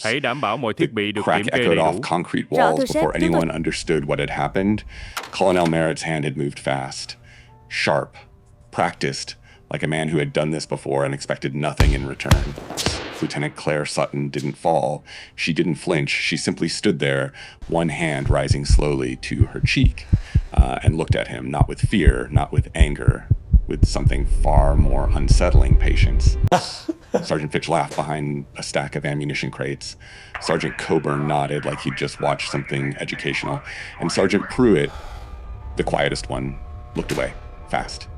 Hãy đảm bảo mọi The thiết bị được crack kiểm kê echoed đầy off đủ. concrete Rõ walls thưa sếp, before chúng tôi... anyone understood what had happened. Colonel Merritt's hand had moved fast, sharp, practiced, like a man who had done this before and expected nothing in return. Lieutenant Claire Sutton didn't fall. She didn't flinch. She simply stood there, one hand rising slowly to her cheek, and looked at him, not with fear, not with anger, with something far more unsettling patience. Sergeant Fitch laughed behind a stack of ammunition crates. Sergeant Coburn nodded like he'd just watched something educational. And Sergeant Pruitt, the quietest one, looked away, fast,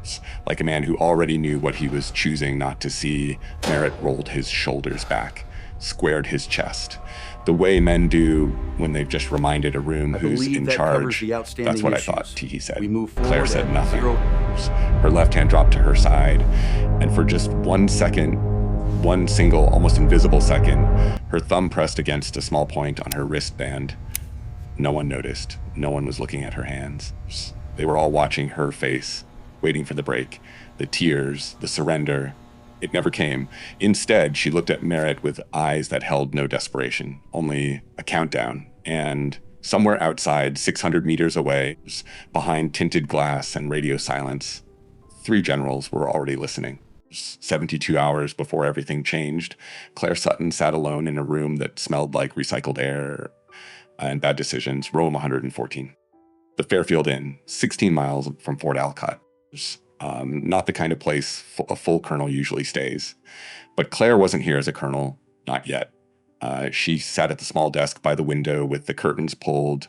like a man who already knew what he was choosing not to see. Merritt rolled his shoulders back, squared his chest, the way men do when they've just reminded a room who's in charge. That's what I thought, Teehee said. Claire said nothing. Her left hand dropped to her side, and for just 1 second, one single, almost invisible second, her thumb pressed against a small point on her wristband. No one noticed. No one was looking at her hands. They were all watching her face, waiting for the break, the tears, the surrender. It never came. Instead, she looked at Merritt with eyes that held no desperation, only a countdown. And somewhere outside, 600 meters away, behind tinted glass and radio silence, 3 generals were already listening. 72 hours before everything changed, Claire Sutton sat alone in a room that smelled like recycled air and bad decisions, room 114. The Fairfield Inn, 16 miles from Fort Alcott. Not the kind of place a full colonel usually stays. But Claire wasn't here as a colonel, not yet. She sat at the small desk by the window with the curtains pulled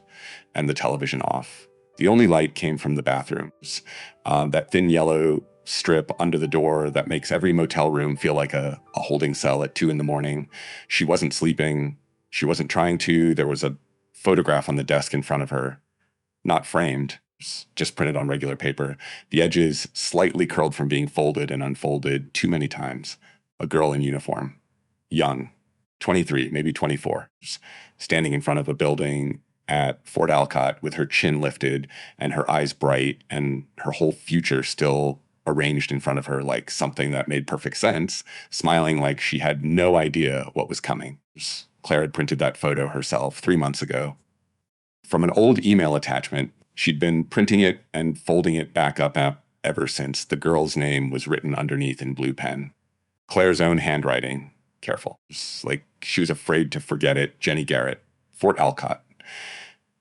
and the television off. The only light came from the bathrooms, that thin yellow strip under the door that makes every motel room feel like a holding cell at 2 a.m. She wasn't sleeping. She wasn't trying to. There was a photograph on the desk in front of her, not framed, just printed on regular paper. The edges slightly curled from being folded and unfolded too many times. A girl in uniform, young, 23, maybe 24, standing in front of a building at Fort Alcott with her chin lifted and her eyes bright and her whole future still arranged in front of her like something that made perfect sense, smiling like she had no idea what was coming. Claire had printed that photo herself 3 months ago. From an old email attachment, she'd been printing it and folding it back up ever since. The girl's name was written underneath in blue pen. Claire's own handwriting. Careful. Just like she was afraid to forget it. Jenny Garrett, Fort Alcott.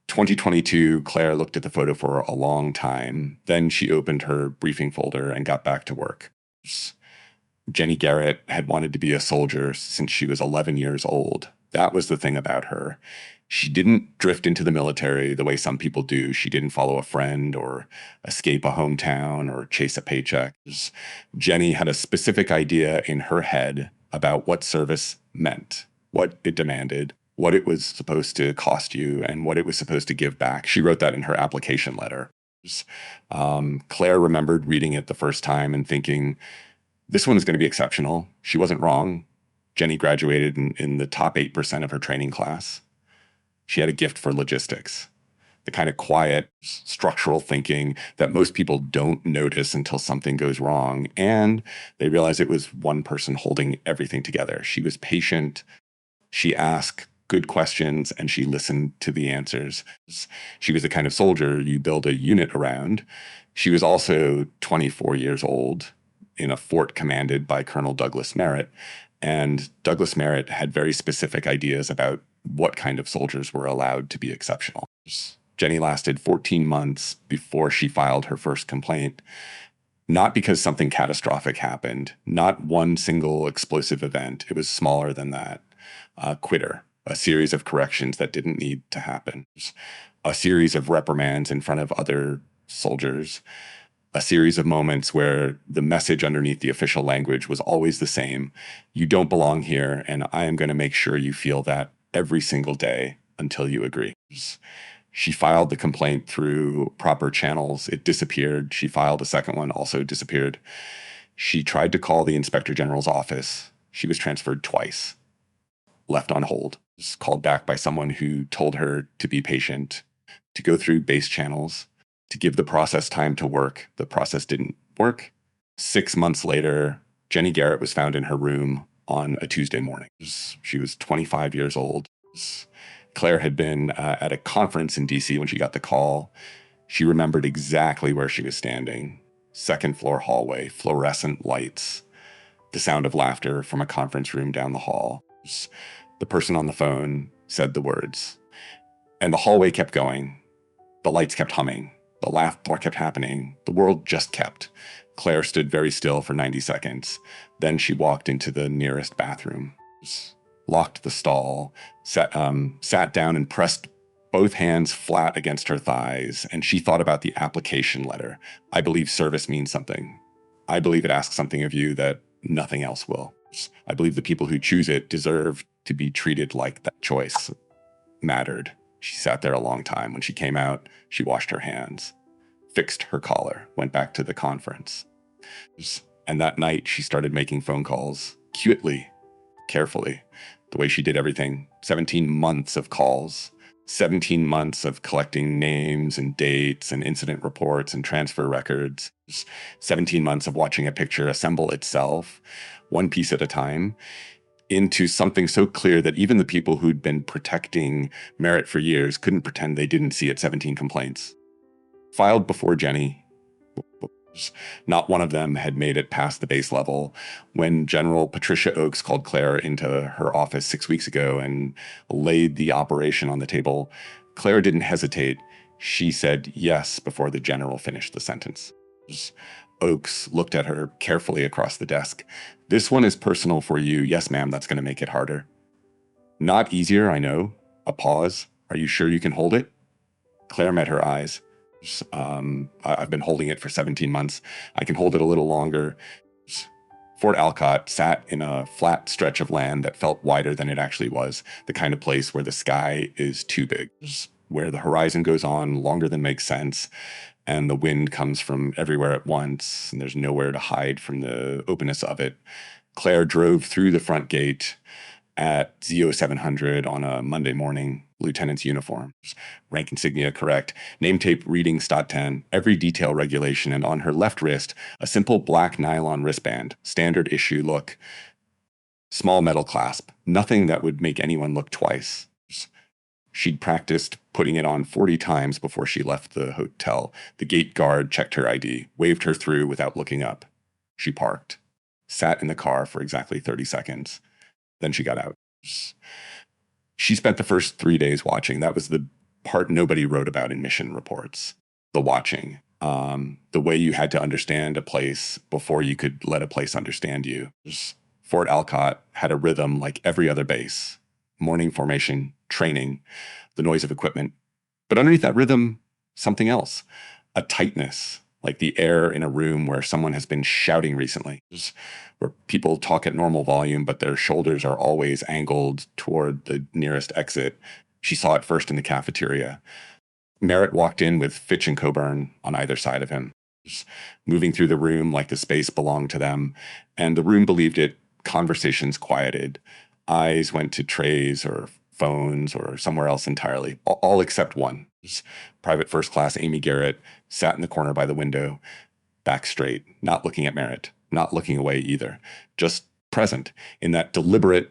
2022, Claire looked at the photo for a long time. Then she opened her briefing folder and got back to work. Jenny Garrett had wanted to be a soldier since she was 11 years old. That was the thing about her. She didn't drift into the military the way some people do. She didn't follow a friend or escape a hometown or chase a paycheck. Jenny had a specific idea in her head about what service meant, what it demanded, what it was supposed to cost you, and what it was supposed to give back. She wrote that in her application letter. Claire remembered reading it the first time and thinking, this one is going to be exceptional. She wasn't wrong. Jenny graduated in the top 8% of her training class. She had a gift for logistics, the kind of quiet, structural thinking that most people don't notice until something goes wrong, and they realize it was one person holding everything together. She was patient. She asked good questions, and she listened to the answers. She was the kind of soldier you build a unit around. She was also 24 years old in a fort commanded by Colonel Douglas Merritt, and Douglas Merritt had very specific ideas about what kind of soldiers were allowed to be exceptional. Jenny lasted 14 months before she filed her first complaint, not because something catastrophic happened, not one single explosive event. It was smaller than that. Quitter, a series of corrections that didn't need to happen, a series of reprimands in front of other soldiers, a series of moments where the message underneath the official language was always the same. You don't belong here, and I am going to make sure you feel that every single day until you agree. She filed the complaint through proper channels. It disappeared. She filed a second one, also disappeared. She tried to call the Inspector General's office. She was transferred twice, left on hold, called back by someone who told her to be patient, to go through base channels, to give the process time to work. The process didn't work. 6 months later, Jenny Garrett was found in her room, on a Tuesday morning. She was 25 years old. Claire had been at a conference in DC when she got the call. She remembered exactly where she was standing. Second floor hallway, fluorescent lights, the sound of laughter from a conference room down the hall. The person on the phone said the words. And the hallway kept going. The lights kept humming. The laughter kept happening. The world just kept. Claire stood very still for 90 seconds. Then she walked into the nearest bathroom, locked the stall, sat down and pressed both hands flat against her thighs, and she thought about the application letter. I believe service means something. I believe it asks something of you that nothing else will. I believe the people who choose it deserve to be treated like that choice mattered. She sat there a long time. When she came out, she washed her hands, fixed her collar, went back to the conference. And that night, she started making phone calls, cutely, carefully, the way she did everything. 17 months of calls, 17 months of collecting names and dates and incident reports and transfer records, 17 months of watching a picture assemble itself, one piece at a time, into something so clear that even the people who'd been protecting Merritt for years couldn't pretend they didn't see it. 17 complaints. Filed before Jenny. Not one of them had made it past the base level. When General Patricia Oakes called Claire into her office 6 weeks ago and laid the operation on the table, Claire didn't hesitate. She said yes before the general finished the sentence. Oakes looked at her carefully across the desk. This one is personal for you. Yes, ma'am, that's going to make it harder. Not easier, I know. A pause. Are you sure you can hold it? Claire met her eyes. I've been holding it for 17 months. I can hold it a little longer. Fort Alcott sat in a flat stretch of land that felt wider than it actually was, the kind of place where the sky is too big, where the horizon goes on longer than makes sense, and the wind comes from everywhere at once, and there's nowhere to hide from the openness of it. Claire drove through the front gate at ZO700 on a Monday morning, lieutenant's uniform. Rank insignia correct, name tape reading stot 10, every detail regulation, and on her left wrist, a simple black nylon wristband, standard issue look, small metal clasp, nothing that would make anyone look twice. She'd practiced putting it on 40 times before she left the hotel. The gate guard checked her ID, waved her through without looking up. She parked, sat in the car for exactly 30 seconds. Then she got out. She spent the first 3 days watching. That was the part nobody wrote about in mission reports. The watching. The way you had to understand a place before you could let a place understand you. Fort Alcott had a rhythm like every other base. Morning formation, training, the noise of equipment. But underneath that rhythm, something else. A tightness, like the air in a room where someone has been shouting recently, where people talk at normal volume, but their shoulders are always angled toward the nearest exit. She saw it first in the cafeteria. Merritt walked in with Fitch and Coburn on either side of him, moving through the room like the space belonged to them, and the room believed it. Conversations quieted. Eyes went to trays or phones or somewhere else entirely, all except one. Private First Class Amy Garrett sat in the corner by the window, back straight, not looking at Merritt, not looking away either, just present in that deliberate,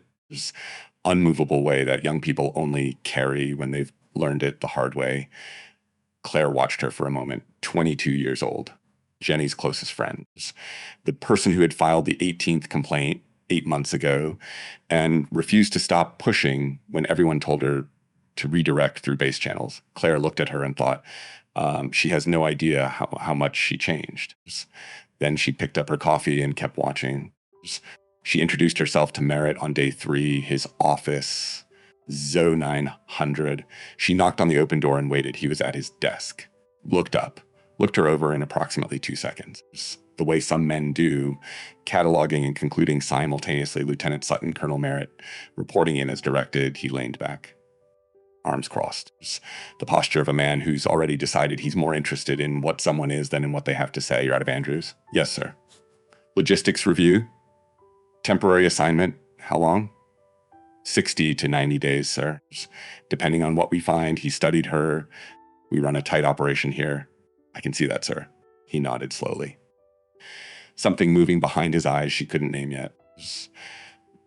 unmovable way that young people only carry when they've learned it the hard way. Claire watched her for a moment, 22 years old, Jenny's closest friend, the person who had filed the 18th complaint 8 months ago and refused to stop pushing when everyone told her to redirect through base channels. Claire looked at her and thought, she has no idea how much she changed. Then she picked up her coffee and kept watching. She introduced herself to Merritt on day 3, his office, ZO900. She knocked on the open door and waited. He was at his desk, looked up, looked her over in approximately 2 seconds. The way some men do, cataloging and concluding simultaneously. Lieutenant Sutton, Colonel Merritt, reporting in as directed, he leaned back, arms crossed. The posture of a man who's already decided he's more interested in what someone is than in what they have to say. You're out of Andrews? Yes, sir. Logistics review? Temporary assignment? How long? 60 to 90 days, sir. Depending on what we find, he studied her. We run a tight operation here. I can see that, sir. He nodded slowly. Something moving behind his eyes she couldn't name yet.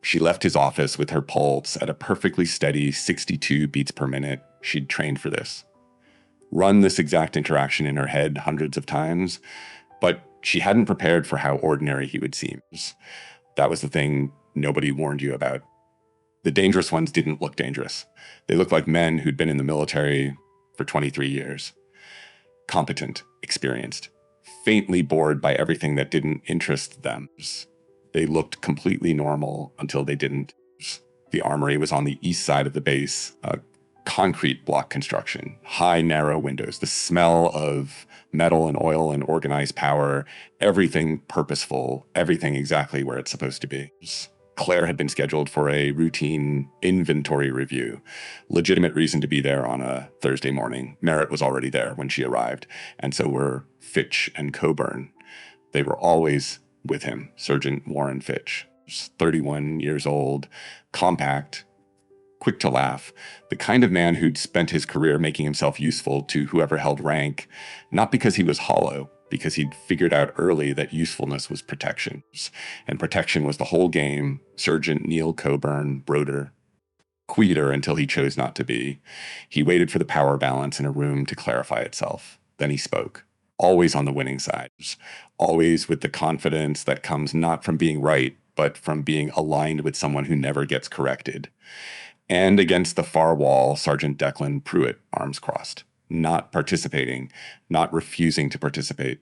She left his office with her pulse at a perfectly steady 62 beats per minute. She'd trained for this, run this exact interaction in her head hundreds of times, but she hadn't prepared for how ordinary he would seem. That was the thing nobody warned you about. The dangerous ones didn't look dangerous. They looked like men who'd been in the military for 23 years. Competent, experienced, faintly bored by everything that didn't interest them. They looked completely normal until they didn't. The armory was on the east side of the base, a concrete block construction, high, narrow windows, the smell of metal and oil and organized power, everything purposeful, everything exactly where it's supposed to be. Claire had been scheduled for a routine inventory review. Legitimate reason to be there on a Thursday morning. Merritt was already there when she arrived, and so were Fitch and Coburn. They were always with him, Sergeant Warren Fitch, 31 years old, compact, quick to laugh, the kind of man who'd spent his career making himself useful to whoever held rank, not because he was hollow, because he'd figured out early that usefulness was protection. And protection was the whole game. Sergeant Neil Coburn, Broder, Queter until he chose not to be. He waited for the power balance in a room to clarify itself. Then he spoke. Always on the winning side. Always with the confidence that comes not from being right, but from being aligned with someone who never gets corrected. And against the far wall, Sergeant Declan Pruitt, arms crossed, not participating, not refusing to participate,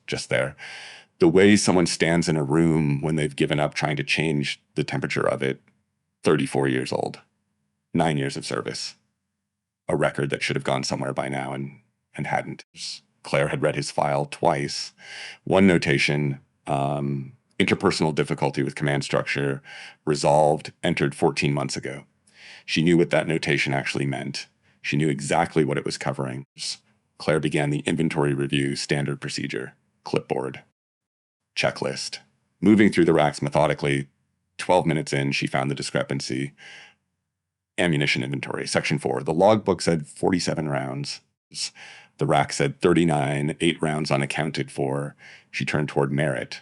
just there. The way someone stands in a room when they've given up trying to change the temperature of it, 34 years old, 9 years of service, a record that should have gone somewhere by now and hadn't. Claire had read his file twice. One notation, interpersonal difficulty with command structure, resolved, entered 14 months ago. She knew what that notation actually meant. She knew exactly what it was covering. Claire began the inventory review standard procedure, clipboard, checklist. Moving through the racks methodically, 12 minutes in, she found the discrepancy. Ammunition inventory, section 4. The logbook said 47 rounds. The rack said 39, 8 rounds unaccounted for. She turned toward Merritt.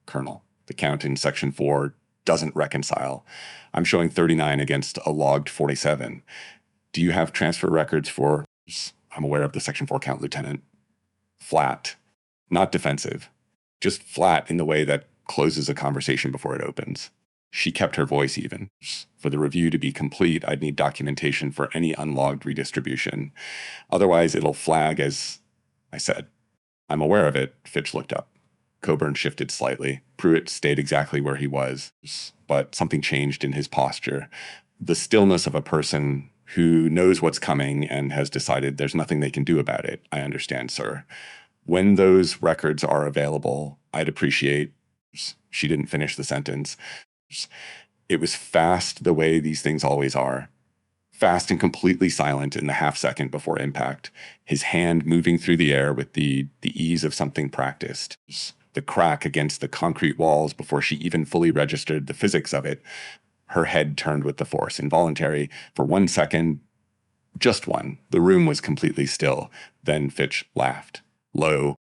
Colonel, the count in section 4 doesn't reconcile. I'm showing 39 against a logged 47. Do you have transfer records for... I'm aware of the section 4 count, Lieutenant. Flat. Not defensive. Just flat in the way that closes a conversation before it opens. She kept her voice even. For the review to be complete, I'd need documentation for any unlogged redistribution. Otherwise, it'll flag as I said. I'm aware of it. Fitch looked up. Coburn shifted slightly. Pruitt stayed exactly where he was, but something changed in his posture. The stillness of a person who knows what's coming and has decided there's nothing they can do about it. I understand, sir. When those records are available, I'd appreciate... She didn't finish the sentence. It was fast the way these things always are. Fast and completely silent in the half second before impact. His hand moving through the air with the ease of something practiced. The crack against the concrete walls before she even fully registered the physics of it. Her head turned with the force, involuntary. For 1 second, just one, the room was completely still. Then Fitch laughed. Low,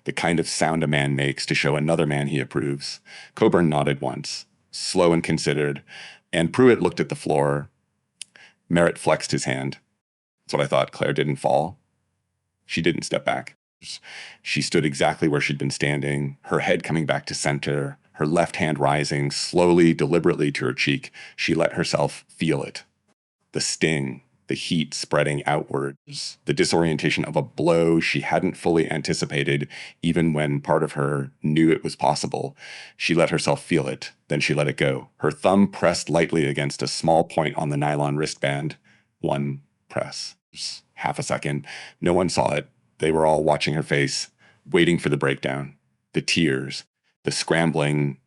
the kind of sound a man makes to show another man he approves. Coburn nodded once, slow and considered, and Pruitt looked at the floor. Merritt flexed his hand. That's what I thought. Claire didn't fall. She didn't step back. She stood exactly where she'd been standing, her head coming back to center, her left hand rising slowly, deliberately to her cheek. She let herself feel it. The sting, the heat spreading outwards, the disorientation of a blow she hadn't fully anticipated, even when part of her knew it was possible. She let herself feel it, then she let it go. Her thumb pressed lightly against a small point on the nylon wristband. One press. Half a second. No one saw it. They were all watching her face, waiting for the breakdown, the tears, the scrambling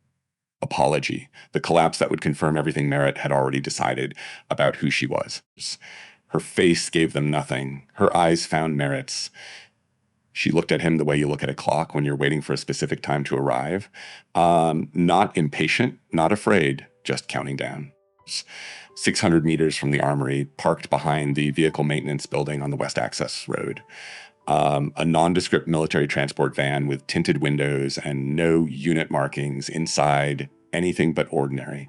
apology, the collapse that would confirm everything Merritt had already decided about who she was. Her face gave them nothing. Her eyes found Merritt's. She looked at him the way you look at a clock when you're waiting for a specific time to arrive. Not impatient, not afraid, just counting down. 600 meters from the armory, parked behind the vehicle maintenance building on the West Access Road. A nondescript military transport van with tinted windows and no unit markings inside, anything but ordinary.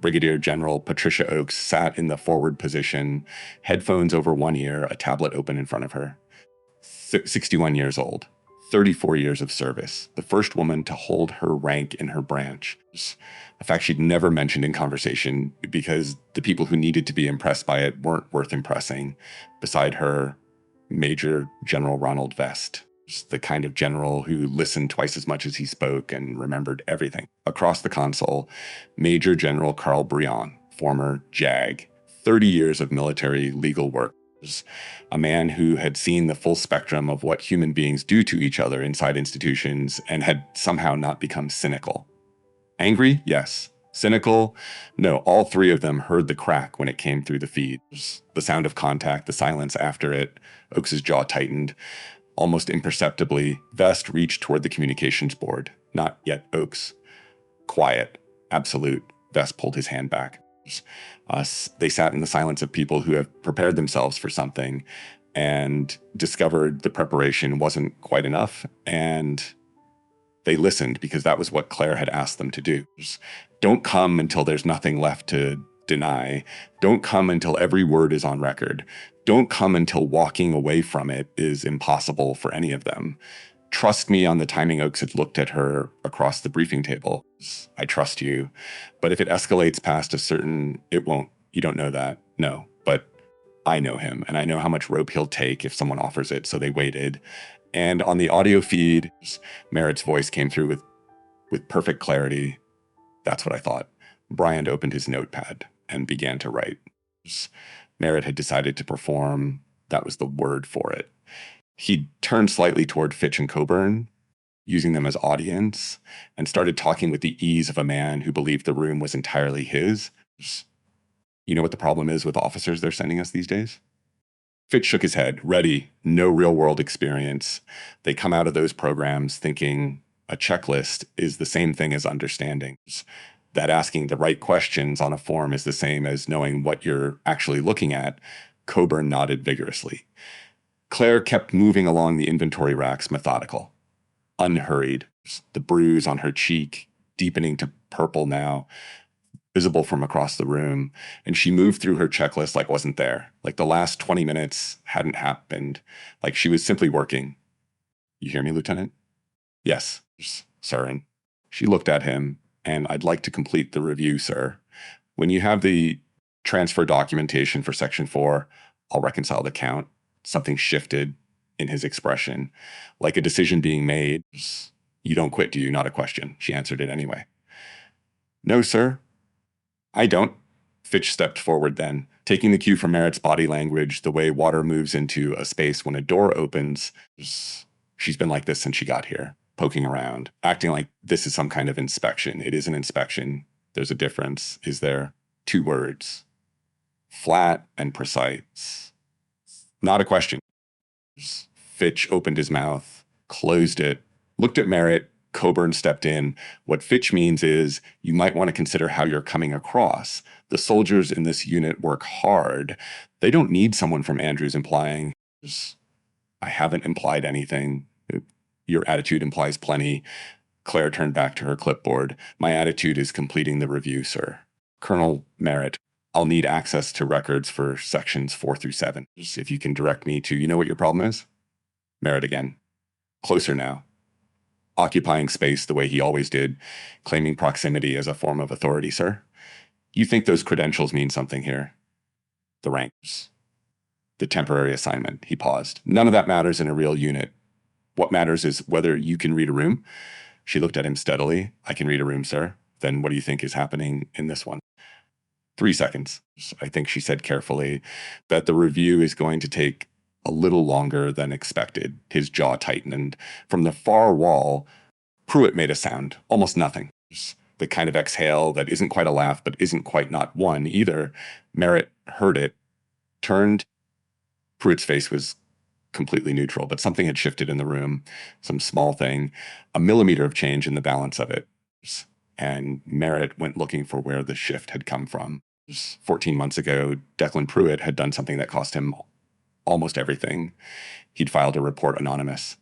Brigadier General Patricia Oakes sat in the forward position, headphones over one ear, a tablet open in front of her. 61 years old, 34 years of service, the first woman to hold her rank in her branch. A fact she'd never mentioned in conversation because the people who needed to be impressed by it weren't worth impressing. Beside her, Major General Ronald Vest, the kind of general who listened twice as much as he spoke and remembered everything. Across the console, Major General Carl Brion, former JAG, 30 years of military legal work. A man who had seen the full spectrum of what human beings do to each other inside institutions and had somehow not become cynical. Angry? Yes. Cynical? No. All three of them heard the crack when it came through the feed. The sound of contact, the silence after it. Oakes' jaw tightened. Almost imperceptibly, Vest reached toward the communications board. Not yet Oakes. Quiet. Absolute. Vest pulled his hand back. They sat in the silence of people who have prepared themselves for something and discovered the preparation wasn't quite enough, and they listened because that was what Claire had asked them to do. Don't come until there's nothing left to deny. Don't come until every word is on record. Don't come until walking away from it is impossible for any of them. Trust me on the timing. Oakes had looked at her across the briefing table. I trust you. But if it escalates past a certain, it won't. You don't know that. No. But I know him, and I know how much rope he'll take if someone offers it. So they waited. And on the audio feed, Merritt's voice came through with perfect clarity. That's what I thought. Bryant opened his notepad and began to write. Merritt had decided to perform. That was the word for it. He turned slightly toward Fitch and Coburn, using them as audience, and started talking with the ease of a man who believed the room was entirely his. You know what the problem is with officers they're sending us these days? Fitch shook his head, ready, no real-world experience. They come out of those programs thinking a checklist is the same thing as understanding. That asking the right questions on a form is the same as knowing what you're actually looking at. Coburn nodded vigorously. Claire kept moving along the inventory racks, methodical, unhurried, the bruise on her cheek deepening to purple now, visible from across the room, and she moved through her checklist like it wasn't there, like the last 20 minutes hadn't happened, like she was simply working. You hear me, Lieutenant? Yes, sir. And she looked at him, and I'd like to complete the review, sir. When you have the transfer documentation for Section 4, I'll reconcile the count. Something shifted in his expression, like a decision being made. You don't quit, do you? Not a question. She answered it anyway. No, sir. I don't. Fitch stepped forward then, taking the cue from Merritt's body language, the way water moves into a space when a door opens. She's been like this since she got here, poking around, acting like this is some kind of inspection. It is an inspection. There's a difference, is there? 2 words. Flat and precise. Not a question. Fitch opened his mouth, closed it, looked at Merritt. Coburn stepped in. What Fitch means is you might want to consider how you're coming across. The soldiers in this unit work hard. They don't need someone from Andrews implying, I haven't implied anything. Your attitude implies plenty. Claire turned back to her clipboard. My attitude is completing the review, sir. Colonel Merritt, I'll need access to records for sections 4 through 7. If you can direct me to, you know what your problem is? Merritt again. Closer now. Occupying space the way he always did, claiming proximity as a form of authority, sir. You think those credentials mean something here? The ranks. The temporary assignment. He paused. None of that matters in a real unit. What matters is whether you can read a room. She looked at him steadily. I can read a room, sir. Then what do you think is happening in this one? 3 seconds. I think she said carefully that the review is going to take a little longer than expected. His jaw tightened. From the far wall, Pruitt made a sound. Almost nothing. The kind of exhale that isn't quite a laugh, but isn't quite not one either. Merritt heard it, turned. Pruitt's face was completely neutral, but something had shifted in the room. Some small thing. A millimeter of change in the balance of it. And Merritt went looking for where the shift had come from. 14 months ago, Declan Pruitt had done something that cost him almost everything. He'd filed a report anonymous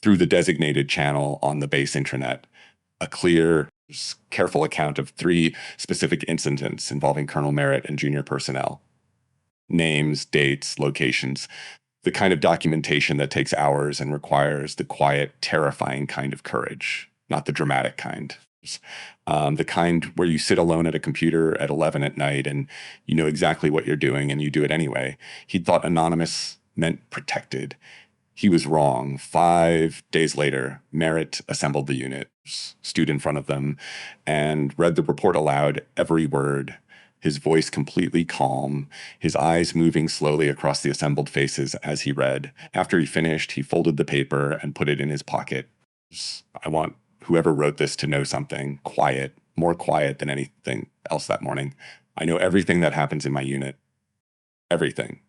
through the designated channel on the base intranet. A clear, Careful account of 3 specific incidents involving Colonel Merritt and junior personnel. Names, dates, locations, the kind of documentation that takes hours and requires the quiet, terrifying kind of courage, not the dramatic kind. The kind where you sit alone at a computer at 11 at night and you know exactly what you're doing and you do it anyway. He'd thought anonymous meant protected. He was wrong. 5 days later, Merritt assembled the unit, stood in front of them, and read the report aloud, every word, his voice completely calm, his eyes moving slowly across the assembled faces as he read. After he finished, he folded the paper and put it in his pocket. I want whoever wrote this to know something. Quiet, more quiet than anything else that morning. I know everything that happens in my unit. Everything.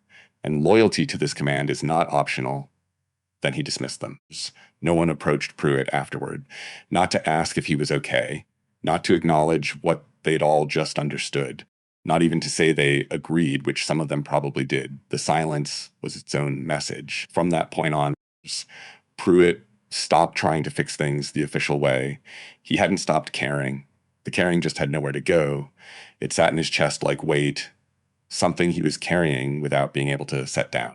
And loyalty to this command is not optional. Then he dismissed them. No one approached Pruitt afterward, not to ask if he was okay, not to acknowledge what they'd all just understood, not even to say they agreed, which some of them probably did. The silence was its own message. From that point on, Pruitt stopped trying to fix things the official way. He hadn't stopped caring. The caring just had nowhere to go. It sat in his chest like weight, something he was carrying without being able to set down.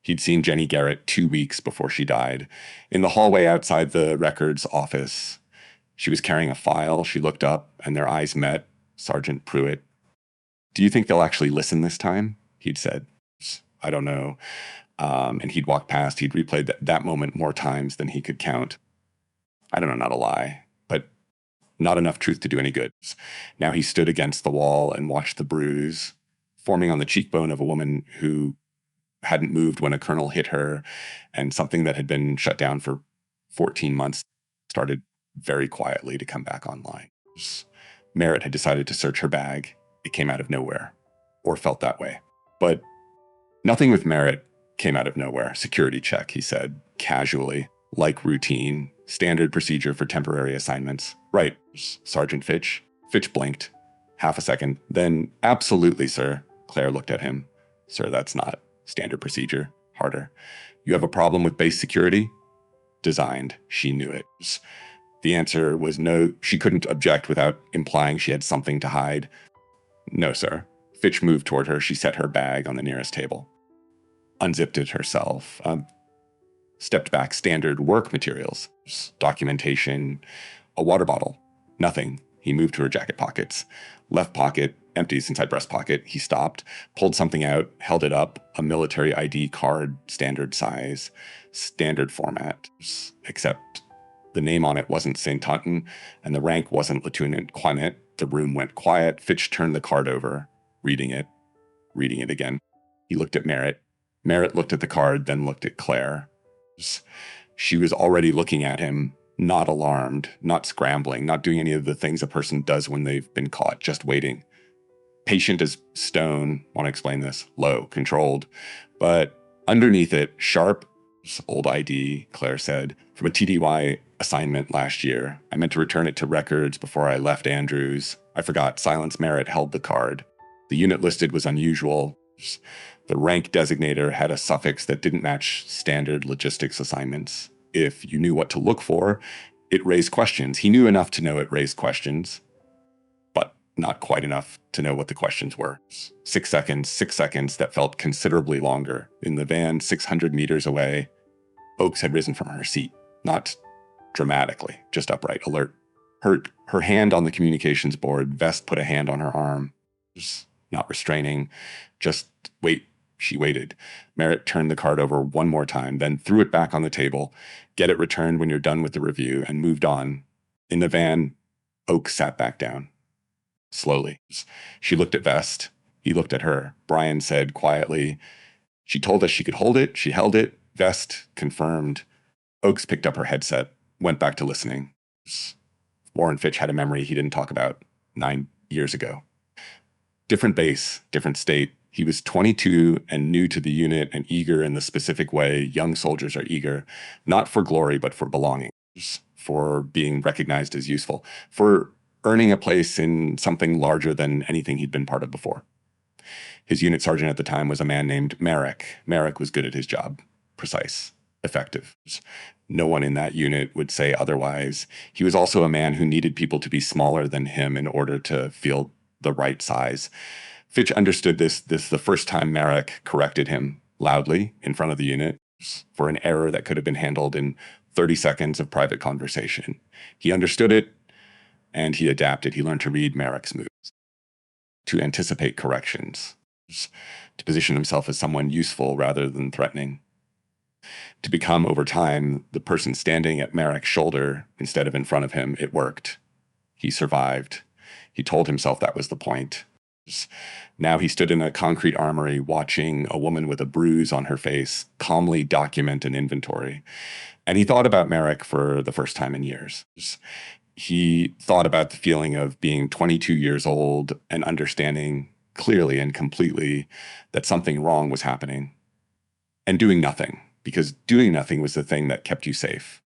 He'd seen Jenny Garrett 2 weeks before she died. In the hallway outside the records office, she was carrying a file. She looked up, and their eyes met. Sergeant Pruitt. "Do you think they'll actually listen this time?" he'd said. "I don't know." And he'd walked past. He'd replayed that moment more times than he could count. I don't know, not a lie, but not enough truth to do any good. Now he stood against the wall and watched the bruise forming on the cheekbone of a woman who hadn't moved when a colonel hit her, and something that had been shut down for 14 months started very quietly to come back online. Merritt had decided to search her bag. It came out of nowhere, or felt that way. But nothing with Merritt came out of nowhere. Security check, he said, casually, like routine, standard procedure for temporary assignments. Right, Sergeant Fitch. Fitch blinked. Half a second. Then, absolutely, sir. Claire looked at him. Sir, that's not standard procedure. Harder. You have a problem with base security? Designed. She knew it. The answer was no. She couldn't object without implying she had something to hide. No, sir. Fitch moved toward her. She set her bag on the nearest table. Unzipped it herself. Stepped back. Standard work materials. Documentation. A water bottle. Nothing. He moved to her jacket pockets. Left pocket, empties inside breast pocket. He stopped, pulled something out, held it up. A military ID card, standard size, standard format. Except the name on it wasn't St. Taunton, and the rank wasn't Lieutenant Quanet. The room went quiet. Fitch turned the card over, reading it again. He looked at Merritt. Merritt looked at the card, then looked at Claire. She was already looking at him, not alarmed, not scrambling, not doing any of the things a person does when they've been caught, just waiting. Patient as stone, want to explain this, low, controlled. But underneath it, sharp, old ID, Claire said, from a TDY assignment last year. I meant to return it to records before I left Andrews. I forgot. Silence Merritt held the card. The unit listed was unusual. The rank designator had a suffix that didn't match standard logistics assignments. If you knew what to look for, it raised questions. He knew enough to know it raised questions, but not quite enough to know what the questions were. 6 seconds that felt considerably longer. In the van, 600 meters away, Oakes had risen from her seat, not dramatically, just upright, alert. Her hand on the communications board. Vest put a hand on her arm, just not restraining. Just wait. She waited. Merritt turned the card over one more time, then threw it back on the table. Get it returned when you're done with the review, and moved on. In the van, Oakes sat back down. Slowly. She looked at Vest. He looked at her. Brian said quietly, "She told us she could hold it. She held it." Vest confirmed. Oakes picked up her headset, went back to listening. Warren Fitch had a memory he didn't talk about 9 years ago. Different base, different state. He was 22 and new to the unit and eager in the specific way young soldiers are eager, not for glory, but for belonging, for being recognized as useful, for earning a place in something larger than anything he'd been part of before. His unit sergeant at the time was a man named Merrick. Merrick was good at his job, precise, effective. No one in that unit would say otherwise. He was also a man who needed people to be smaller than him in order to feel the right size. Fitch understood this the first time Merrick corrected him loudly in front of the unit for an error that could have been handled in 30 seconds of private conversation. He understood it, and he adapted. He learned to read Merrick's moves, to anticipate corrections, to position himself as someone useful rather than threatening, to become, over time, the person standing at Merrick's shoulder instead of in front of him. It worked. He survived. He told himself that was the point. Now he stood in a concrete armory watching a woman with a bruise on her face calmly document an inventory. And he thought about Merrick for the first time in years. He thought about the feeling of being 22 years old and understanding clearly and completely that something wrong was happening, and doing nothing, because doing nothing was the thing that kept you safe.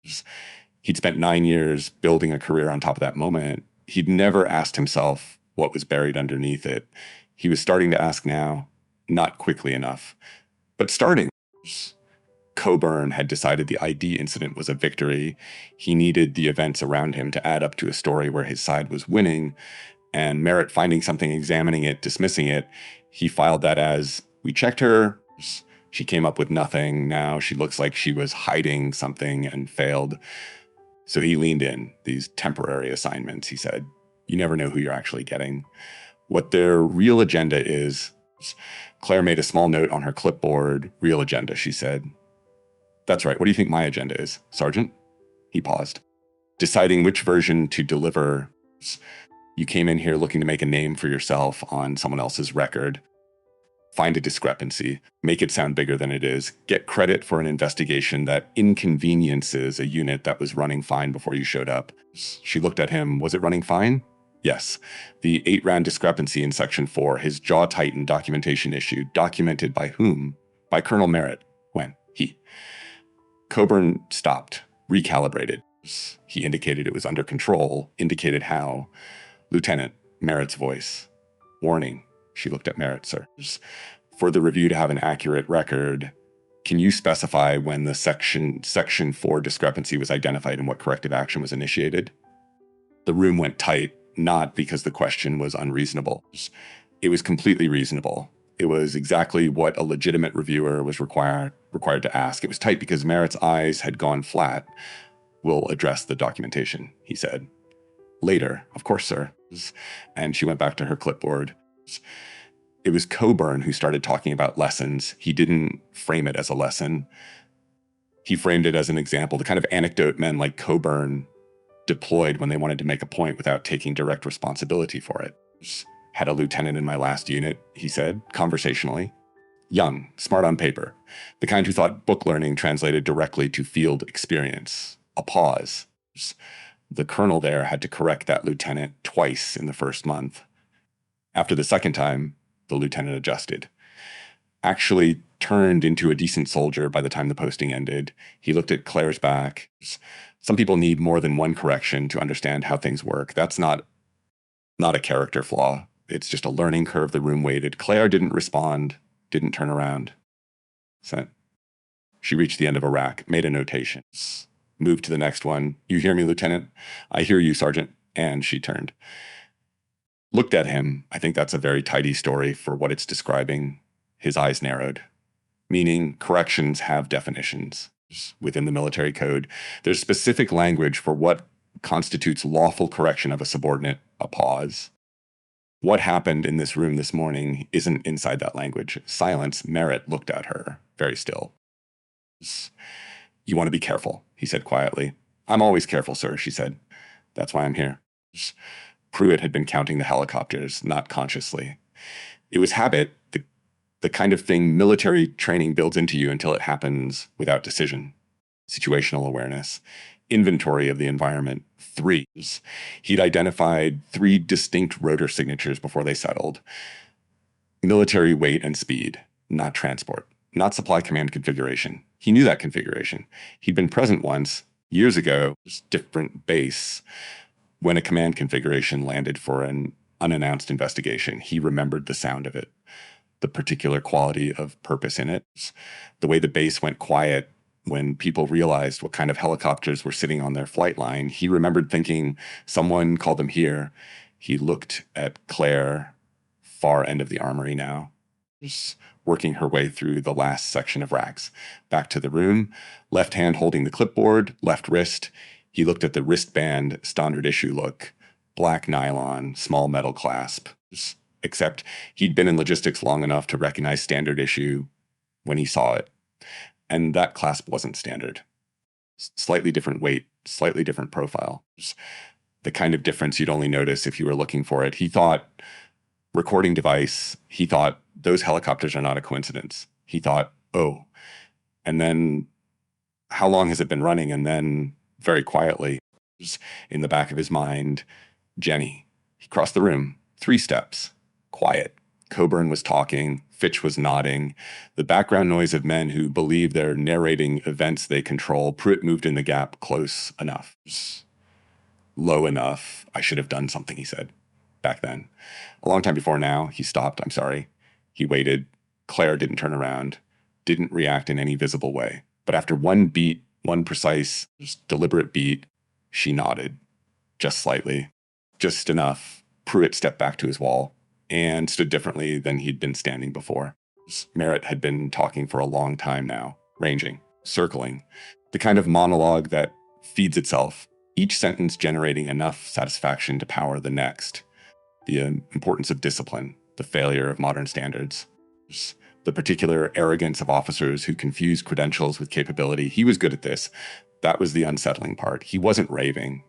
He'd spent 9 years building a career on top of that moment. He'd never asked himself what was buried underneath it. He was starting to ask now, not quickly enough, but starting. Coburn had decided the ID incident was a victory. He needed the events around him to add up to a story where his side was winning, and Merritt finding something, examining it, dismissing it, he filed that as, we checked her, she came up with nothing, now she looks like she was hiding something and failed. So he leaned in. These temporary assignments, he said. You never know who you're actually getting. What their real agenda is, Claire made a small note on her clipboard. Real agenda, she said. That's right. What do you think my agenda is, Sergeant? He paused. Deciding which version to deliver. You came in here looking to make a name for yourself on someone else's record. Find a discrepancy. Make it sound bigger than it is. Get credit for an investigation that inconveniences a unit that was running fine before you showed up. She looked at him. Was it running fine? Yes. The 8-round discrepancy in Section 4, his jaw tightened documentation issue. Documented by whom? By Colonel Merritt. When? He. Coburn stopped, recalibrated. He indicated it was under control, indicated how. Lieutenant, Merritt's voice. Warning. She looked at Merritt, sir. For the review to have an accurate record, can you specify when the Section 4 discrepancy was identified and what corrective action was initiated? The room went tight, not because the question was unreasonable. It was completely reasonable. It was exactly what a legitimate reviewer was required to ask. It was tight because Merritt's eyes had gone flat. We'll address the documentation, he said. Later, of course, sir. And she went back to her clipboard. It was Coburn who started talking about lessons. He didn't frame it as a lesson. He framed it as an example, the kind of anecdote men like Coburn deployed when they wanted to make a point without taking direct responsibility for it. Had a lieutenant in my last unit, he said, conversationally. Young, smart on paper, the kind who thought book learning translated directly to field experience. A pause. The colonel there had to correct that lieutenant twice in the first month. After the second time, the lieutenant adjusted. Actually turned into a decent soldier by the time the posting ended. He looked at Claire's back. Some people need more than one correction to understand how things work. That's not a character flaw. It's just a learning curve the room waited. Claire didn't respond, didn't turn around. Sent. She reached the end of a rack, made a notation. Moved to the next one. You hear me, Lieutenant? I hear you, Sergeant. And she turned. Looked at him. I think that's a very tidy story for what it's describing. His eyes narrowed. Meaning corrections have definitions. Within the military code, there's specific language for what constitutes lawful correction of a subordinate, a pause. What happened in this room this morning isn't inside that language. Silence. Merritt looked at her, very still. You want to be careful, he said quietly. I'm always careful, sir, she said. That's why I'm here. Pruitt had been counting the helicopters, not consciously. It was habit, the kind of thing military training builds into you until it happens without decision. Situational awareness. Inventory of the environment. 3s. He'd identified 3 distinct rotor signatures before they settled. Military weight and speed, not transport, not supply command configuration. He knew that configuration. He'd been present once, years ago, just different base, when a command configuration landed for an unannounced investigation. He remembered the sound of it, the particular quality of purpose in it, the way the base went quiet When people realized what kind of helicopters were sitting on their flight line, he remembered thinking someone called them here. He looked at Claire, far end of the armory now, just working her way through the last section of racks. Back to the room, left hand holding the clipboard, left wrist. He looked at the wristband, standard issue look, black nylon, small metal clasp. Except he'd been in logistics long enough to recognize standard issue when he saw it. And that clasp wasn't standard. Slightly different weight, slightly different profile. Just the kind of difference you'd only notice if you were looking for it. He thought recording device, he thought those helicopters are not a coincidence. He thought, oh, and then how long has it been running? And then very quietly, just in the back of his mind, Jenny. He crossed the room, 3 steps, quiet. Coburn was talking, Fitch was nodding. The background noise of men who believe they're narrating events they control. Pruitt moved in the gap close enough, low enough. I should have done something, he said, back then. A long time before now, he stopped. I'm sorry. He waited. Claire didn't turn around, didn't react in any visible way. But after one beat, one precise, just deliberate beat, she nodded, just slightly, just enough. Pruitt stepped back to his wall and stood differently than he'd been standing before. Merritt had been talking for a long time now, ranging, circling, the kind of monologue that feeds itself, each sentence generating enough satisfaction to power the next. The importance of discipline, the failure of modern standards, the particular arrogance of officers who confuse credentials with capability. He was good at this. That was the unsettling part. He wasn't raving.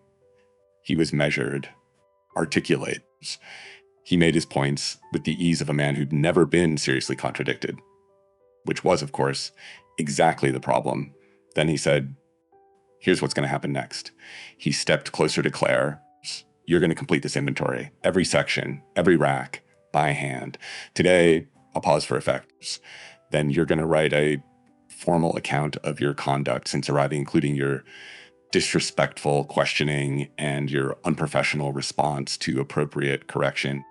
He was measured, articulate. He made his points with the ease of a man who'd never been seriously contradicted, which was, of course, exactly the problem. Then he said, here's what's going to happen next. He stepped closer to Claire. You're going to complete this inventory, every section, every rack, by hand. Today, I'll pause for effect. Then you're going to write a formal account of your conduct since arriving, including your disrespectful questioning and your unprofessional response to appropriate correction.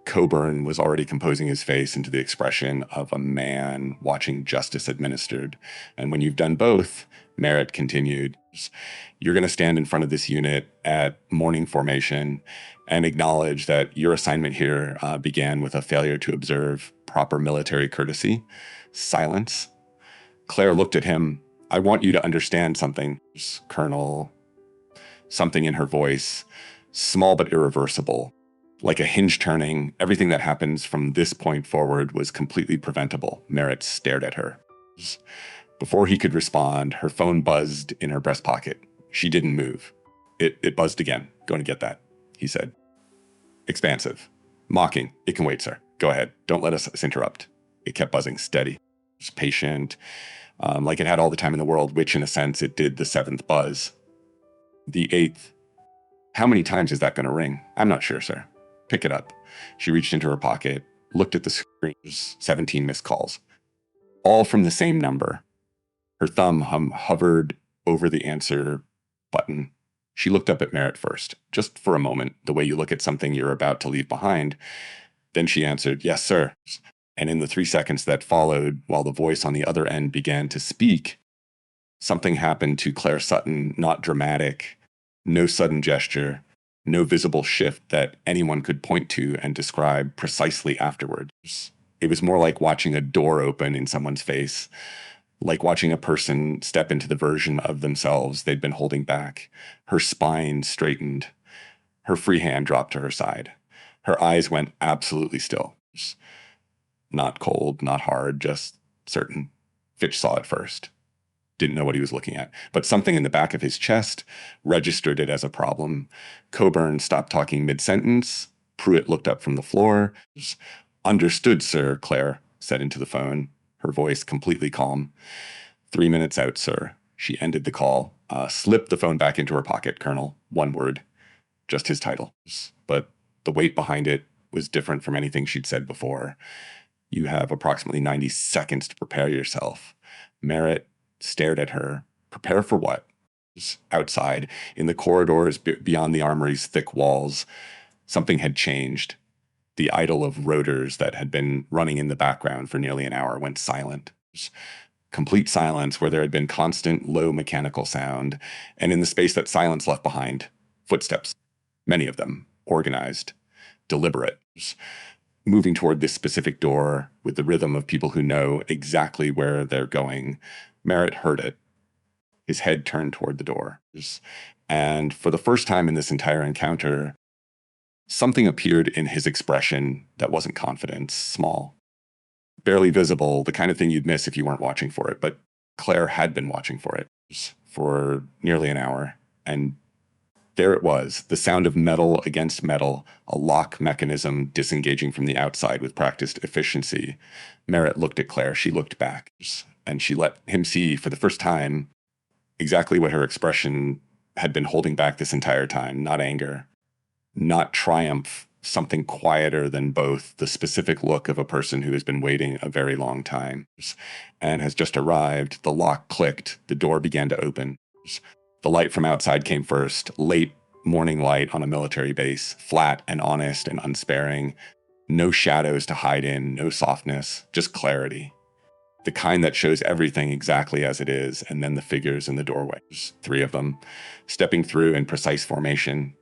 Coburn was already composing his face into the expression of a man watching justice administered. And when you've done both, Merritt continued, you're going to stand in front of this unit at morning formation and acknowledge that your assignment here began with a failure to observe proper military courtesy. Silence. Claire looked at him. I want you to understand something, Colonel. Something in her voice, small but irreversible. Like a hinge turning, everything that happens from this point forward was completely preventable. Merritt stared at her. Before he could respond, her phone buzzed in her breast pocket. She didn't move. It buzzed again. Going to get that, he said. Expansive. Mocking. It can wait, sir. Go ahead. Don't let us interrupt. It kept buzzing steady. Just patient. Like it had all the time in the world, which in a sense it did the 7th buzz. The 8th. How many times is that going to ring? I'm not sure, sir. Pick it up. She reached into her pocket, looked at the screen. 17 missed calls. All from the same number. Her thumb hovered over the answer button. She looked up at Merritt first, just for a moment, the way you look at something you're about to leave behind. Then she answered, yes, sir. And in the 3 seconds that followed, while the voice on the other end began to speak, something happened to Claire Sutton, not dramatic, no sudden gesture, no visible shift that anyone could point to and describe precisely afterwards. It was more like watching a door open in someone's face, like watching a person step into the version of themselves they'd been holding back. Her spine straightened. Her free hand dropped to her side. Her eyes went absolutely still. Not cold, not hard, just certain. Fitch saw it first. Didn't know what he was looking at. But something in the back of his chest registered it as a problem. Coburn stopped talking mid-sentence. Pruitt looked up from the floor. Understood, sir, Claire said into the phone, her voice completely calm. 3 minutes out, sir. She ended the call. Slipped the phone back into her pocket, Colonel. One word. Just his title. But the weight behind it was different from anything she'd said before. You have approximately 90 seconds to prepare yourself. Merritt stared at her. Prepare for what? Outside, in the corridors beyond the armory's thick walls, something had changed. The idyll of rotors that had been running in the background for nearly an hour went silent. Complete silence where there had been constant, low mechanical sound, and in the space that silence left behind, footsteps, many of them, organized, deliberate, moving toward this specific door with the rhythm of people who know exactly where they're going. Merritt heard it. His head turned toward the door. And for the first time in this entire encounter, something appeared in his expression that wasn't confidence, small, barely visible, the kind of thing you'd miss if you weren't watching for it. But Claire had been watching for it for nearly an hour. And there it was, the sound of metal against metal, a lock mechanism disengaging from the outside with practiced efficiency. Merritt looked at Claire. She looked back, and she let him see for the first time exactly what her expression had been holding back this entire time. Not anger, not triumph, something quieter than both, the specific look of a person who has been waiting a very long time and has just arrived. The lock clicked. The door began to open. The light from outside came first, late morning light on a military base, flat and honest and unsparing. No shadows to hide in, no softness, just clarity. The kind that shows everything exactly as it is, and then the figures in the doorways, 3 of them, stepping through in precise formation.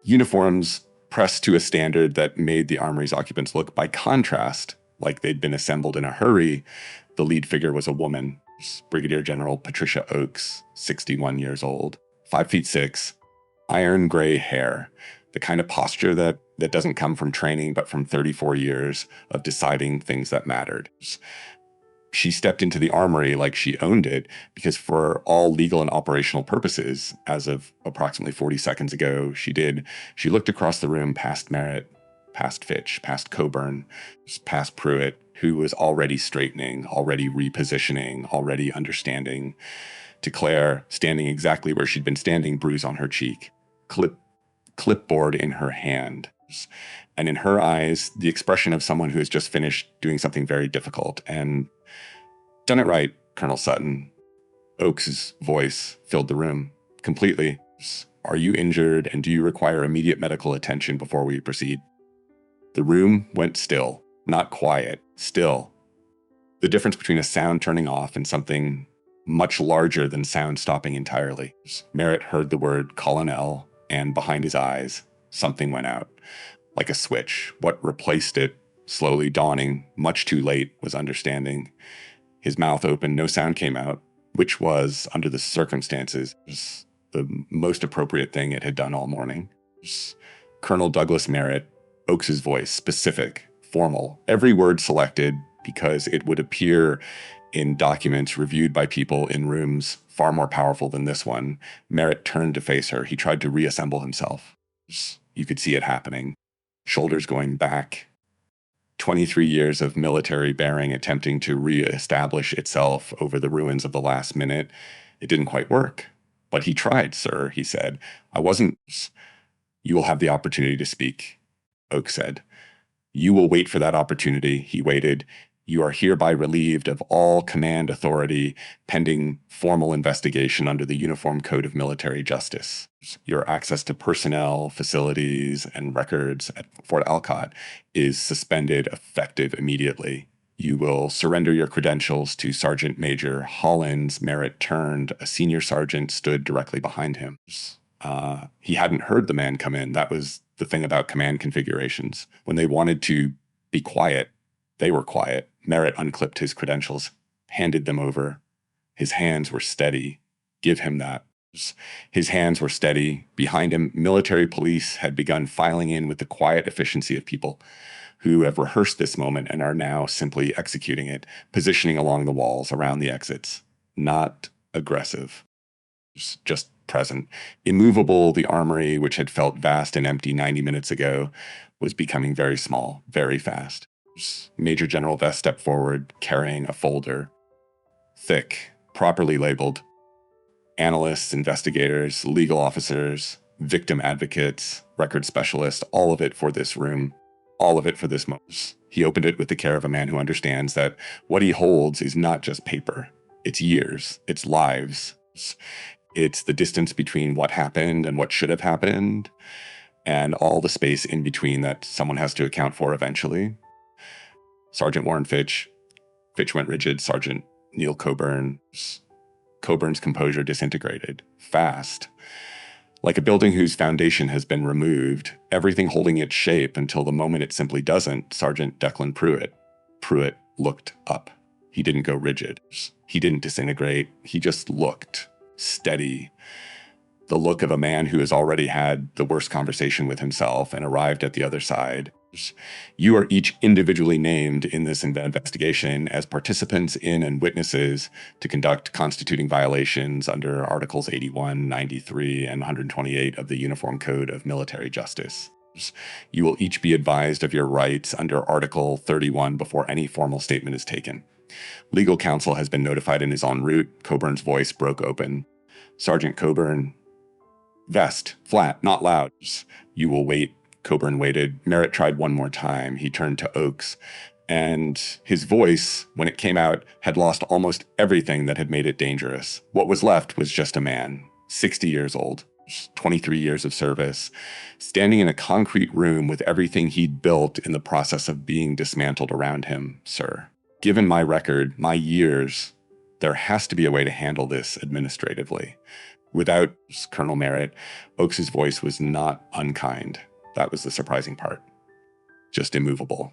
Uniforms pressed to a standard that made the armory's occupants look, by contrast, like they'd been assembled in a hurry. The lead figure was a woman, Brigadier General Patricia Oakes, 61 years old, 5'6", iron gray hair, the kind of posture that doesn't come from training, but from 34 years of deciding things that mattered. She stepped into the armory like she owned it, because for all legal and operational purposes, as of approximately 40 seconds ago, she did. She looked across the room past Merritt, past Fitch, past Coburn, past Pruitt, who was already straightening, already repositioning, already understanding, to Claire, standing exactly where she'd been standing, bruise on her cheek, clipboard in her hand. And in her eyes, the expression of someone who has just finished doing something very difficult and done it right, Colonel Sutton. Oakes' voice filled the room completely. Are you injured, and do you require immediate medical attention before we proceed? The room went still, not quiet, still. The difference between a sound turning off and something much larger than sound stopping entirely. Merritt heard the word colonel, and behind his eyes, something went out. Like a switch. What replaced it, slowly dawning, much too late, was understanding. His mouth opened, no sound came out, which was, under the circumstances, the most appropriate thing it had done all morning. Colonel Douglas Merritt, Oakes' voice, specific, formal, every word selected because it would appear in documents reviewed by people in rooms far more powerful than this one. Merritt turned to face her. He tried to reassemble himself. You could see it happening. Shoulders going back. 23 years of military bearing attempting to reestablish itself over the ruins of the last minute. It didn't quite work. But he tried, sir, he said. I wasn't. You will have the opportunity to speak, Oak said. You will wait for that opportunity. He waited. You are hereby relieved of all command authority pending formal investigation under the Uniform Code of Military Justice. Your access to personnel, facilities, and records at Fort Alcott is suspended effective immediately. You will surrender your credentials to Sergeant Major Hollins. Merritt turned. A senior sergeant stood directly behind him. He hadn't heard the man come in. That was the thing about command configurations. When they wanted to be quiet, they were quiet. Merritt unclipped his credentials, handed them over. His hands were steady. Give him that. His hands were steady. Behind him, military police had begun filing in with the quiet efficiency of people who have rehearsed this moment and are now simply executing it, positioning along the walls around the exits. Not aggressive, just present. Immovable, the armory, which had felt vast and empty 90 minutes ago, was becoming very small, very fast. Major General Vest stepped forward, carrying a folder. Thick, properly labeled. Analysts, investigators, legal officers, victim advocates, record specialists, all of it for this room. All of it for this moment. He opened it with the care of a man who understands that what he holds is not just paper. It's years. It's lives. It's the distance between what happened and what should have happened, and all the space in between that someone has to account for eventually. Sergeant Warren Fitch. Fitch went rigid. Sergeant Neil Coburn's composure disintegrated fast. Like a building whose foundation has been removed, everything holding its shape until the moment it simply doesn't, Sergeant Declan Pruitt. Pruitt looked up. He didn't go rigid. He didn't disintegrate. He just looked steady. The look of a man who has already had the worst conversation with himself and arrived at the other side. You are each individually named in this investigation as participants in and witnesses to conduct constituting violations under Articles 81, 93, and 128 of the Uniform Code of Military Justice. You will each be advised of your rights under Article 31 before any formal statement is taken. Legal counsel has been notified and is en route. Coburn's voice broke open. Sergeant Coburn, vest, flat, not loud. You will wait. Coburn waited. Merritt tried one more time. He turned to Oakes, and his voice, when it came out, had lost almost everything that had made it dangerous. What was left was just a man, 60 years old, 23 years of service, standing in a concrete room with everything he'd built in the process of being dismantled around him. Sir, given my record, my years, there has to be a way to handle this administratively. Without Colonel Merritt, Oakes' voice was not unkind. That was the surprising part. Just immovable.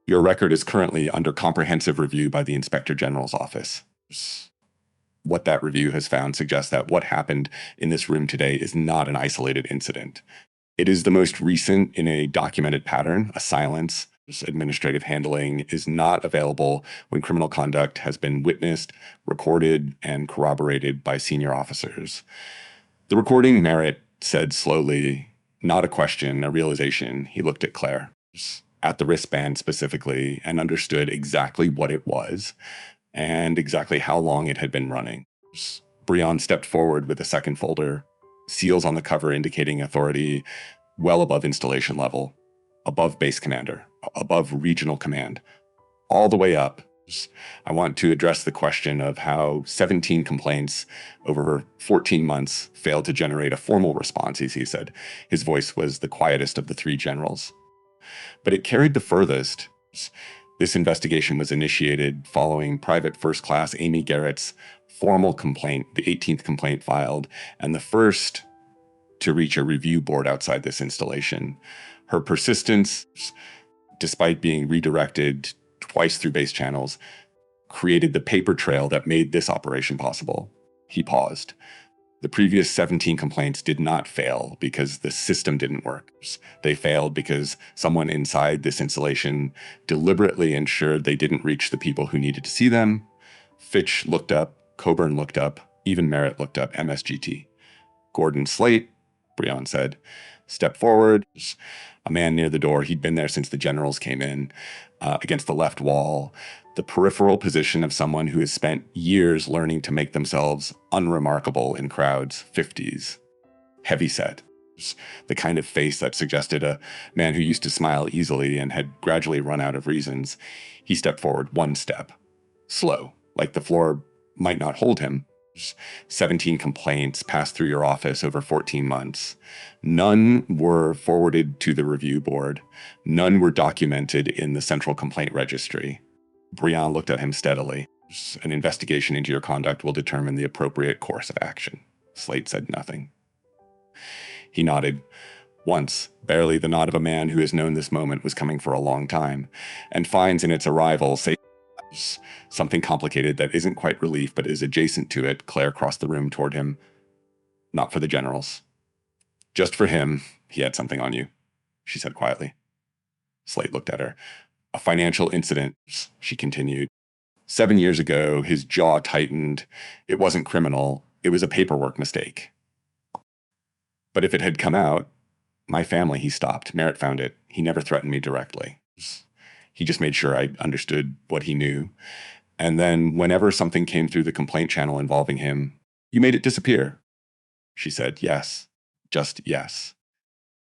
Your record is currently under comprehensive review by the Inspector General's office. What that review has found suggests that what happened in this room today is not an isolated incident. It is the most recent in a documented pattern. A silence. Administrative handling is not available when criminal conduct has been witnessed, recorded, and corroborated by senior officers. The recording, Merritt said slowly, not a question, a realization. He looked at Claire, at the wristband specifically, and understood exactly what it was and exactly how long it had been running. Brion stepped forward with a second folder, seals on the cover indicating authority well above installation level, above base commander, above regional command, all the way up. I want to address the question of how 17 complaints over 14 months failed to generate a formal response, as he said. His voice was the quietest of the three generals. But it carried the furthest. This investigation was initiated following Private First Class Amy Garrett's formal complaint, the 18th complaint filed, and the first to reach a review board outside this installation. Her persistence, despite being redirected twice through base channels, created the paper trail that made this operation possible. He paused. The previous 17 complaints did not fail because the system didn't work. They failed because someone inside this installation deliberately ensured they didn't reach the people who needed to see them. Fitch looked up, Coburn looked up, even Merritt looked up, MSGT. Gordon Slate, Brion said, stepped forward. A man near the door, he'd been there since the generals came in, against the left wall, the peripheral position of someone who has spent years learning to make themselves unremarkable in crowds, 50s. Heavyset, the kind of face that suggested a man who used to smile easily and had gradually run out of reasons. He stepped forward one step, slow, like the floor might not hold him. 17 complaints passed through your office over 14 months. None were forwarded to the review board. None were documented in the central complaint registry. Brion looked at him steadily. An investigation into your conduct will determine the appropriate course of action. Slate said nothing. He nodded. Once, barely the nod of a man who has known this moment was coming for a long time, and finds in its arrival something complicated that isn't quite relief but is adjacent to it. Claire crossed the room toward him. Not for the generals. Just for him, he had something on you, she said quietly. Slate looked at her. A financial incident, she continued. 7 years ago, his jaw tightened. It wasn't criminal. It was a paperwork mistake. But if it had come out, my family, he stopped. Merritt found it. He never threatened me directly. He just made sure I understood what he knew. And then whenever something came through the complaint channel involving him, you made it disappear. She said, yes, just yes.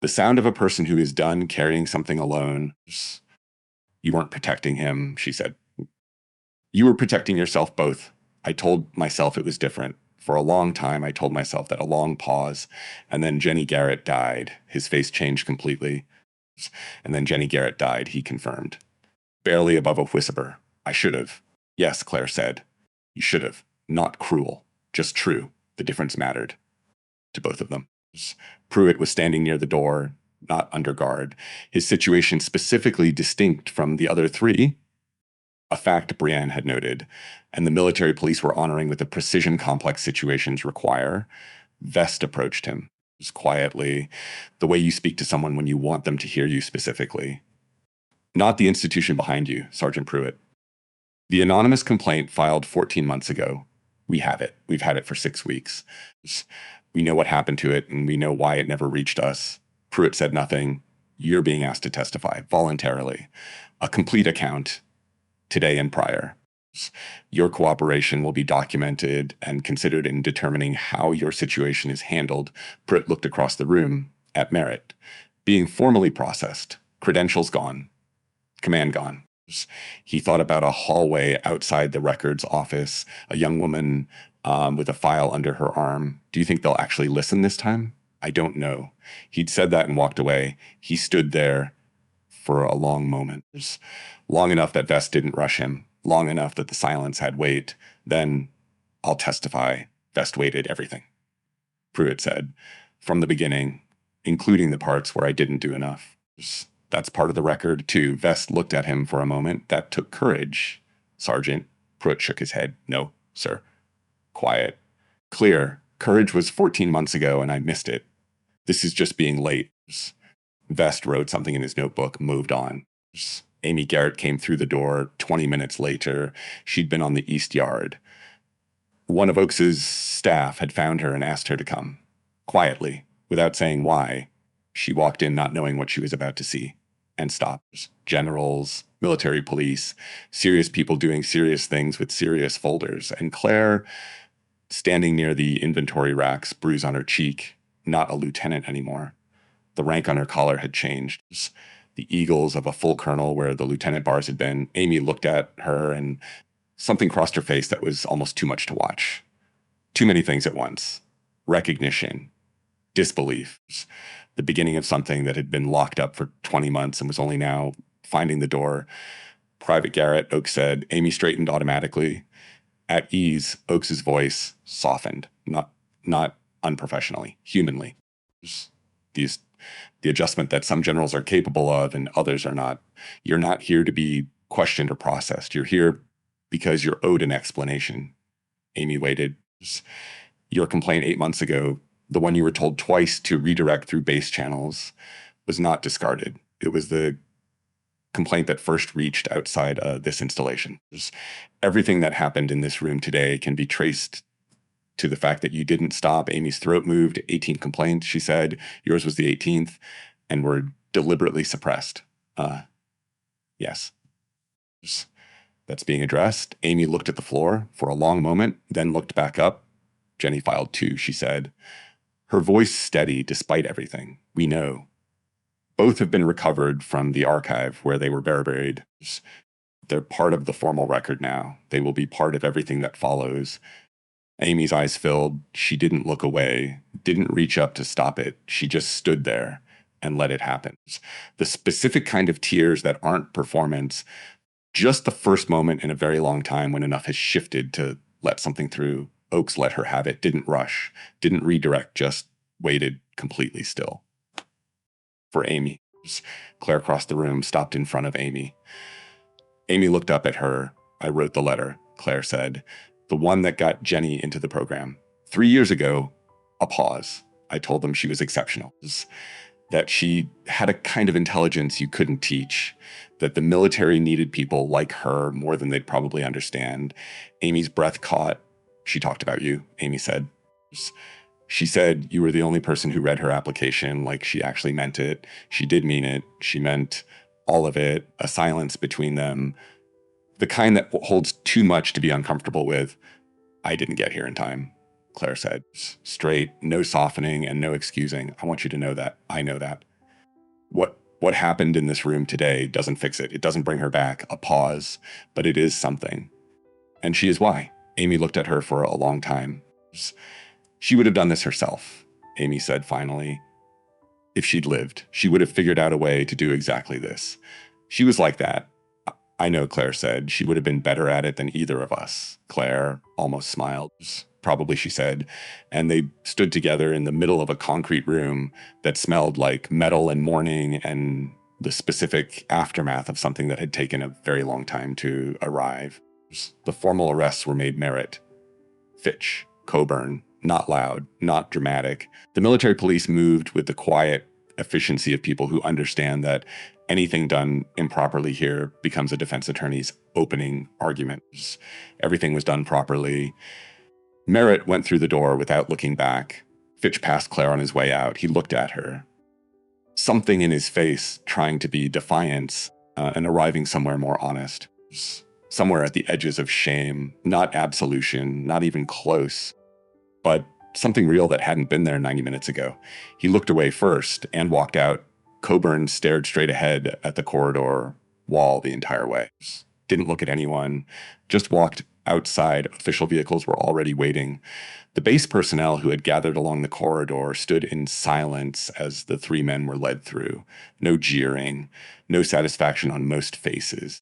The sound of a person who is done carrying something alone. You weren't protecting him, she said. You were protecting yourself both. I told myself it was different. For a long time, I told myself that. A long pause. And then Jenny Garrett died. His face changed completely. And then Jenny Garrett died, he confirmed. Barely above a whisper. I should have. Yes, Claire said. You should have. Not cruel, just true. The difference mattered to both of them. Pruitt was standing near the door, not under guard, his situation specifically distinct from the other three, a fact Brienne had noted, and the military police were honoring with the precision complex situations require. Vest approached him, just quietly, the way you speak to someone when you want them to hear you specifically. Not the institution behind you, Sergeant Pruitt. The anonymous complaint filed 14 months ago. We have it. We've had it for 6 weeks. We know what happened to it, and we know why it never reached us. Pruitt said nothing. You're being asked to testify voluntarily. A complete account, today and prior. Your cooperation will be documented and considered in determining how your situation is handled. Pruitt looked across the room at Merritt. Being formally processed, credentials gone, command gone. He thought about a hallway outside the records office, a young woman with a file under her arm. Do you think they'll actually listen this time? I don't know. He'd said that and walked away. He stood there for a long moment. Long enough that Vest didn't rush him. Long enough that the silence had weight. Then, I'll testify. Vest waited everything. Pruitt said, from the beginning, including the parts where I didn't do enough. That's part of the record, too. Vest looked at him for a moment. That took courage. Sergeant. Pruitt shook his head. No, sir. Quiet. Clear. Courage was 14 months ago, and I missed it. This is just being late. Vest wrote something in his notebook, moved on. Amy Garrett came through the door 20 minutes later. She'd been on the East Yard. One of Oakes's staff had found her and asked her to come. Quietly, without saying why, she walked in not knowing what she was about to see, and stopped. Generals, military police, serious people doing serious things with serious folders, and Claire, standing near the inventory racks, bruise on her cheek, not a lieutenant anymore. The rank on her collar had changed. The eagles of a full colonel where the lieutenant bars had been. Amy looked at her and something crossed her face that was almost too much to watch. Too many things at once. Recognition. Disbelief. The beginning of something that had been locked up for 20 months and was only now finding the door. Private Garrett, Oakes said. Amy straightened automatically. At ease, Oakes's voice softened, not unprofessionally, humanly. The adjustment that some generals are capable of and others are not. You're not here to be questioned or processed. You're here because you're owed an explanation. Amy waited. Your complaint 8 months ago, the one you were told twice to redirect through base channels, was not discarded. It was the complaint that first reached outside this installation. Everything that happened in this room today can be traced to the fact that you didn't stop. Amy's throat moved. 18 complaints, she said. Yours was the 18th, and were deliberately suppressed. Yes. That's being addressed. Amy looked at the floor for a long moment, then looked back up. Jenny filed 2, she said. Her voice steady despite everything. We know. Both have been recovered from the archive where they were buried. They're part of the formal record now. They will be part of everything that follows. Amy's eyes filled. She didn't look away, didn't reach up to stop it. She just stood there and let it happen. The specific kind of tears that aren't performance, just the first moment in a very long time when enough has shifted to let something through. Oakes let her have it, didn't rush, didn't redirect, just waited completely still. For Amy. Claire crossed the room, stopped in front of Amy. Amy looked up at her. I wrote the letter, Claire said. The one that got Jenny into the program. 3 years ago, a pause. I told them she was exceptional. That she had a kind of intelligence you couldn't teach. That the military needed people like her more than they'd probably understand. Amy's breath caught. She talked about you, Amy said. She said you were the only person who read her application like she actually meant it. She did mean it. She meant all of it. A silence between them. The kind that holds too much to be uncomfortable with. I didn't get here in time, Claire said. Straight, no softening and no excusing. I want you to know that. I know that. What happened in this room today doesn't fix it. It doesn't bring her back. A pause, but it is something. And she is why. Amy looked at her for a long time. She would have done this herself, Amy said finally. If she'd lived, she would have figured out a way to do exactly this. She was like that. I know, Claire said. She would have been better at it than either of us. Claire almost smiled. Probably, she said. And they stood together in the middle of a concrete room that smelled like metal and morning and the specific aftermath of something that had taken a very long time to arrive. The formal arrests were made Merritt, Fitch, Coburn, not loud, not dramatic. The military police moved with the quiet efficiency of people who understand that anything done improperly here becomes a defense attorney's opening argument. Everything was done properly. Merritt went through the door without looking back. Fitch passed Claire on his way out. He looked at her. Something in his face trying to be defiance and arriving somewhere more honest. Somewhere at the edges of shame, not absolution, not even close, but something real that hadn't been there 90 minutes ago. He looked away first and walked out. Coburn stared straight ahead at the corridor wall the entire way. Didn't look at anyone, just walked outside. Official vehicles were already waiting. The base personnel who had gathered along the corridor stood in silence as the three men were led through. No jeering, no satisfaction on most faces.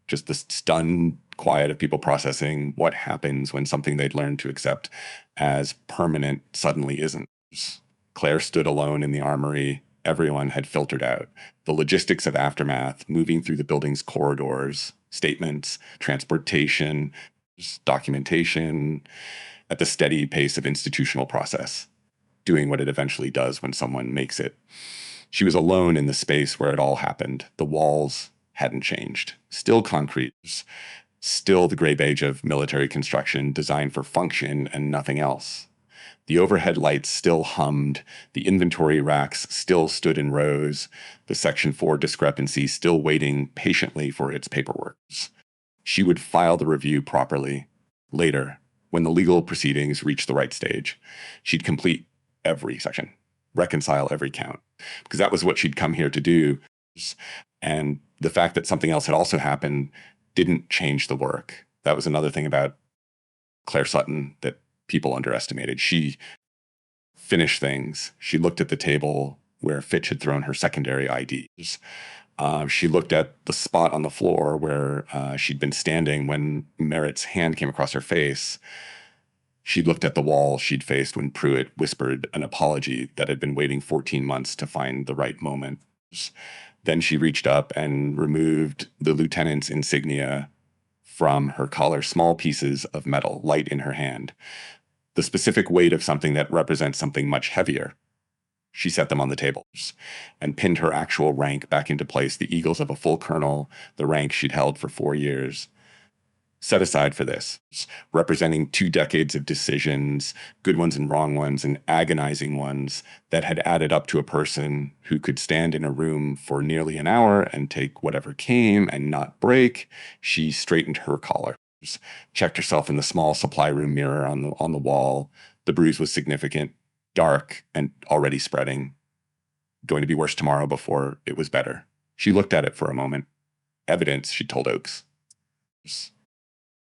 Just the stunned quiet of people processing what happens when something they'd learned to accept as permanent suddenly isn't. Claire stood alone in the armory. Everyone had filtered out. The logistics of aftermath, moving through the building's corridors, statements, transportation, documentation, at the steady pace of institutional process, doing what it eventually does when someone makes it. She was alone in the space where it all happened. The walls hadn't changed. Still concrete. Still the gray beige of military construction designed for function and nothing else. The overhead lights still hummed. The inventory racks still stood in rows. The Section 4 discrepancy still waiting patiently for its paperwork. She would file the review properly. Later, when the legal proceedings reached the right stage, she'd complete every section, reconcile every count, because that was what she'd come here to do. And the fact that something else had also happened didn't change the work. That was another thing about Claire Sutton that people underestimated. She finished things. She looked at the table where Fitch had thrown her secondary IDs. She looked at the spot on the floor where she'd been standing when Merritt's hand came across her face. She looked at the wall she'd faced when Pruitt whispered an apology that had been waiting 14 months to find the right moment. Then she reached up and removed the lieutenant's insignia from her collar, small pieces of metal, light in her hand. The specific weight of something that represents something much heavier. She set them on the table and pinned her actual rank back into place, the eagles of a full colonel, the rank she'd held for 4 years. Set aside for this, representing 2 decades of decisions, good ones and wrong ones, and agonizing ones that had added up to a person who could stand in a room for nearly an hour and take whatever came and not break. She straightened her collar, checked herself in the small supply room mirror on the wall. The bruise was significant, dark, and already spreading. Going to be worse tomorrow before it was better. She looked at it for a moment. Evidence, she told Oakes.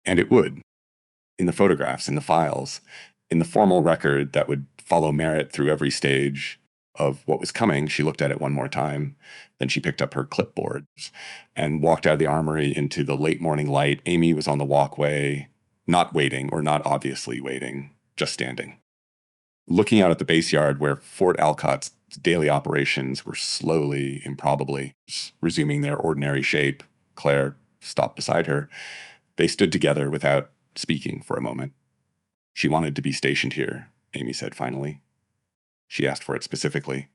And it would. In the photographs, in the files, in the formal record that would follow Merritt through every stage of what was coming. She looked at it one more time. Then she picked up her clipboard and walked out of the armory into the late morning light. Amy was on the walkway, not waiting, or not obviously waiting, just standing. Looking out at the base yard where Fort Alcott's daily operations were slowly, improbably resuming their ordinary shape. Claire stopped beside her. They stood together without speaking for a moment. She wanted to be stationed here, Amy said finally. She asked for it specifically.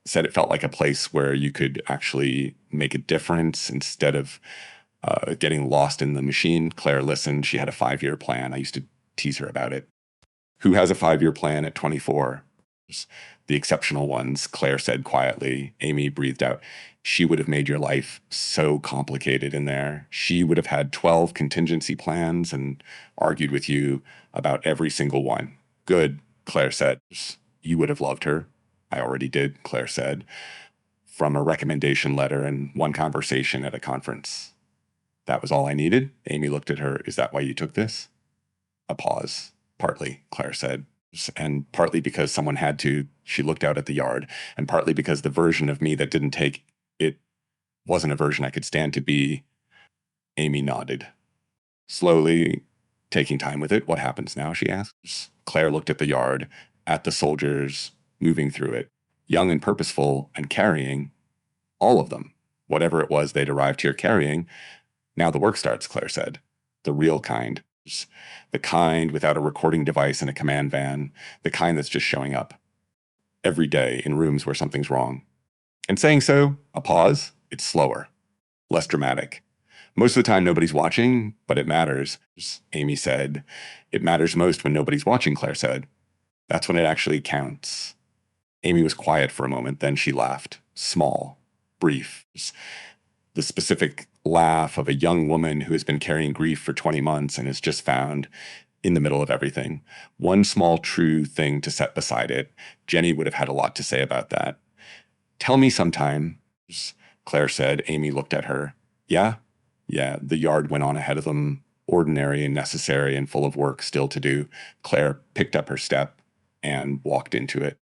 Said it felt like a place where you could actually make a difference instead of getting lost in the machine. Claire listened. She had a 5-year plan. I used to tease her about it. Who has a 5-year plan at 24? The exceptional ones, Claire said quietly. Amy breathed out. She would have made your life so complicated in there. She would have had 12 contingency plans and argued with you about every single one. Good, Claire said. You would have loved her. I already did, Claire said. From a recommendation letter and one conversation at a conference. That was all I needed? Amy looked at her. Is that why you took this? A pause. Partly, Claire said. And partly because someone had to, she looked out at the yard, and partly because the version of me that didn't take it wasn't a version I could stand to be. Amy nodded. Slowly, taking time with it. What happens now, she asks. Claire looked at the yard, at the soldiers moving through it, young and purposeful and carrying all of them, whatever it was they'd arrived here carrying. Now the work starts, Claire said. The real kind. The kind without a recording device and a command van. The kind that's just showing up every day in rooms where something's wrong. And saying so, a pause, it's slower, less dramatic. Most of the time, nobody's watching, but it matters, Amy said. It matters most when nobody's watching, Claire said. That's when it actually counts. Amy was quiet for a moment, then she laughed. Small, brief. The specific laugh of a young woman who has been carrying grief for 20 months and has just found, in the middle of everything, one small true thing to set beside it. Jenny would have had a lot to say about that. Tell me sometime, Claire said. Amy looked at her. Yeah? Yeah, the yard went on ahead of them, ordinary and necessary and full of work still to do. Claire picked up her step and walked into it.